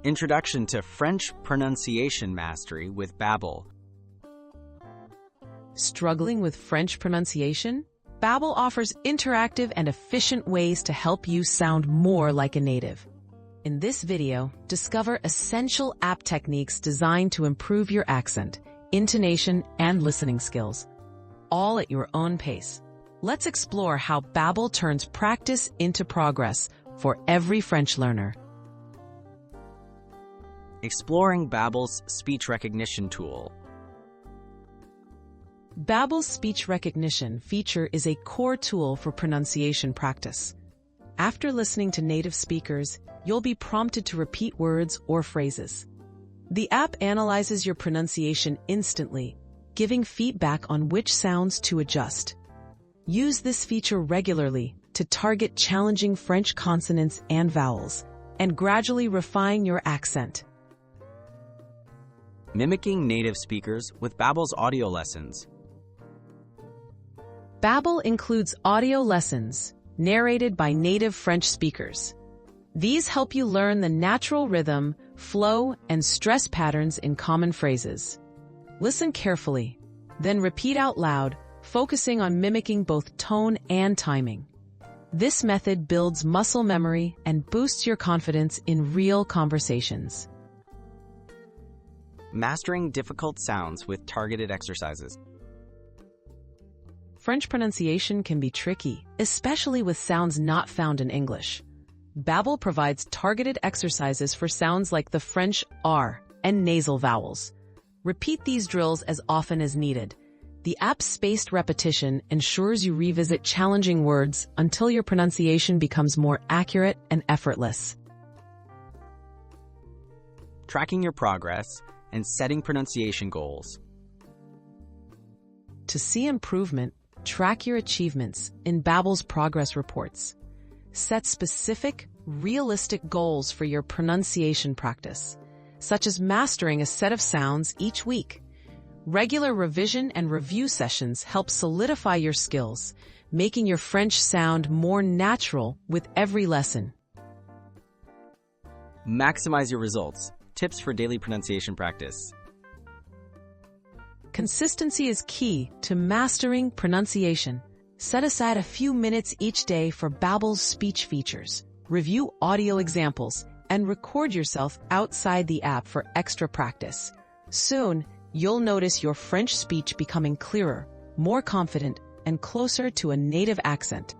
Introduction to French Pronunciation Mastery with Babbel. Struggling with French pronunciation? Babbel offers interactive and efficient ways to help you sound more like a native. In this video, discover essential app techniques designed to improve your accent, intonation, and listening skills, all at your own pace. Let's explore how Babbel turns practice into progress for every French learner. Exploring Babbel's speech recognition tool. Babbel's speech recognition feature is a core tool for pronunciation practice. After listening to native speakers, you'll be prompted to repeat words or phrases. The app analyzes your pronunciation instantly, giving feedback on which sounds to adjust. Use this feature regularly to target challenging French consonants and vowels, and gradually refine your accent. Mimicking native speakers with Babbel's audio lessons. Babbel includes audio lessons narrated by native French speakers. These help you learn the natural rhythm, flow, and stress patterns in common phrases. Listen carefully, then repeat out loud, focusing on mimicking both tone and timing. This method builds muscle memory and boosts your confidence in real conversations. Mastering difficult sounds with targeted exercises. French pronunciation can be tricky, especially with sounds not found in English. Babbel provides targeted exercises for sounds like the French R and nasal vowels. Repeat these drills as often as needed. The app's spaced repetition ensures you revisit challenging words until your pronunciation becomes more accurate and effortless. Tracking your progress and setting pronunciation goals. To see improvement, track your achievements in Babbel's progress reports. Set specific, realistic goals for your pronunciation practice, such as mastering a set of sounds each week. Regular revision and review sessions help solidify your skills, making your French sound more natural with every lesson. Maximize your results. Tips for daily pronunciation practice. Consistency is key to mastering pronunciation. Set aside a few minutes each day for Babbel's speech features. Review audio examples and record yourself outside the app for extra practice. Soon, you'll notice your French speech becoming clearer, more confident, and closer to a native accent.